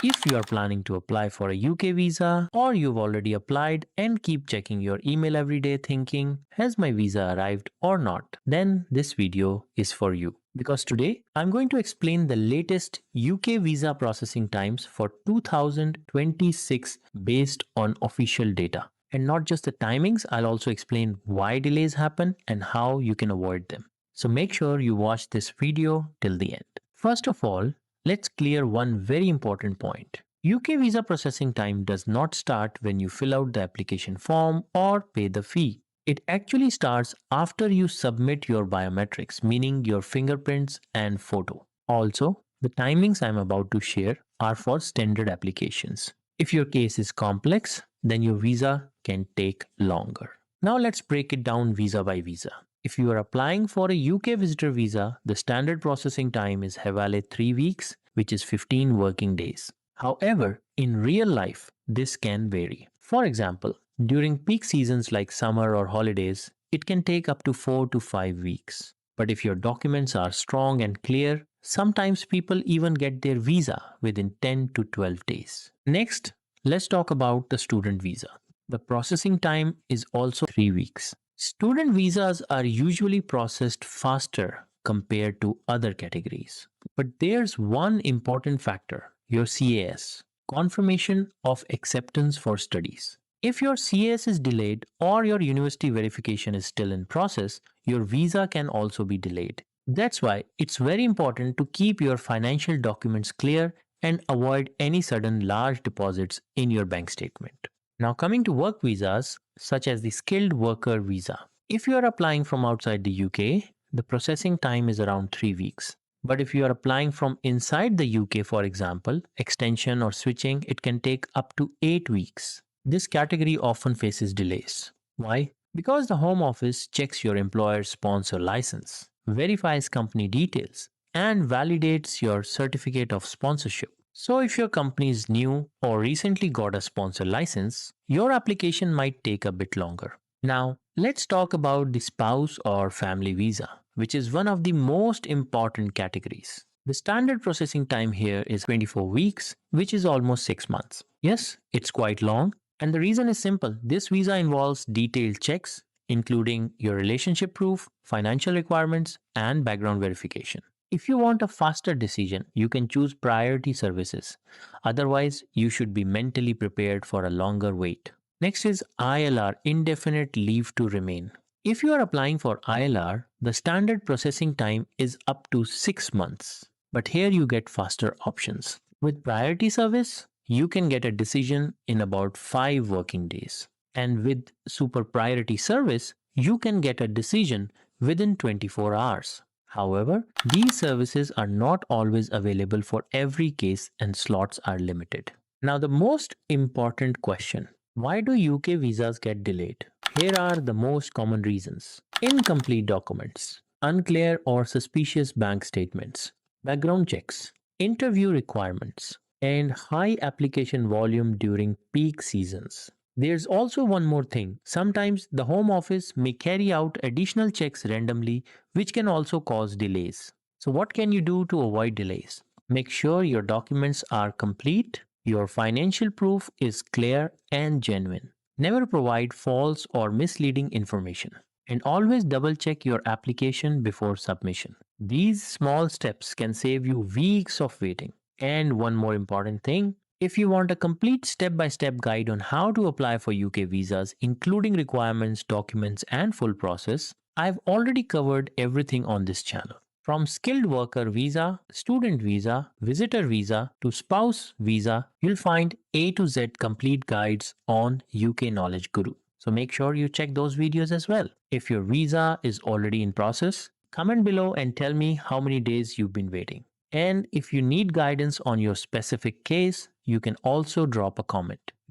If you are planning to apply for a UK visa or you've already applied and keep checking your email every day thinking, has my visa arrived or not? Then this video is for you. Because today I'm going to explain the latest UK visa processing times for 2026 based on official data. And not just the timings, I'll also explain why delays happen and how you can avoid them. So make sure you watch this video till the end. First of all, let's clear one very important point. UK visa processing time does not start when you fill out the application form or pay the fee. It actually starts after you submit your biometrics, meaning your fingerprints and photo. Also, the timings I'm about to share are for standard applications. If your case is complex, then your visa can take longer. Now let's break it down visa by visa. If you are applying for a UK visitor visa, the standard processing time is Hawale 3 weeks, which is 15 working days. However, in real life, this can vary. For example, during peak seasons like summer or holidays, it can take up to 4 to 5 weeks. But if your documents are strong and clear, sometimes people even get their visa within 10 to 12 days. Next, let's talk about the student visa. The processing time is also 3 weeks. Student visas are usually processed faster compared to other categories. But there's one important factor, your CAS, confirmation of acceptance for studies. If your CAS is delayed or your university verification is still in process, your visa can also be delayed. That's why it's very important to keep your financial documents clear and avoid any sudden large deposits in your bank statement. Now coming to work visas, such as the skilled worker visa. If you are applying from outside the UK, the processing time is around 3 weeks. But if you are applying from inside the UK, for example, extension or switching, it can take up to 8 weeks. This category often faces delays. Why? Because the Home Office checks your employer's sponsor license, verifies company details, and validates your certificate of sponsorship. So if your company is new or recently got a sponsor license, your application might take a bit longer. Now, let's talk about the spouse or family visa, which is one of the most important categories. The standard processing time here is 24 weeks, which is almost 6 months. Yes, it's quite long, and the reason is simple. This visa involves detailed checks, including your relationship proof, financial requirements, and background verification. If you want a faster decision, you can choose Priority Services. Otherwise, you should be mentally prepared for a longer wait. Next is ILR, Indefinite Leave to Remain. If you are applying for ILR, the standard processing time is up to 6 months. But here you get faster options. With Priority Service, you can get a decision in about 5 working days. And with Super Priority Service, you can get a decision within 24 hours. However, these services are not always available for every case and slots are limited. Now the most important question, why do UK visas get delayed? Here are the most common reasons. Incomplete documents, unclear or suspicious bank statements, background checks, interview requirements, and high application volume during peak seasons. There's also one more thing. Sometimes the Home Office may carry out additional checks randomly, which can also cause delays. So what can you do to avoid delays? Make sure your documents are complete, your financial proof is clear and genuine. Never provide false or misleading information. And always double check your application before submission. These small steps can save you weeks of waiting. And one more important thing, if you want a complete step-by-step guide on how to apply for UK visas, including requirements, documents, and full process, I've already covered everything on this channel. From skilled worker visa, student visa, visitor visa, to spouse visa, you'll find A to Z complete guides on UK Knowledge Guru. So make sure you check those videos as well. If your visa is already in process, comment below and tell me how many days you've been waiting. And if you need guidance on your specific case, you can also drop a comment.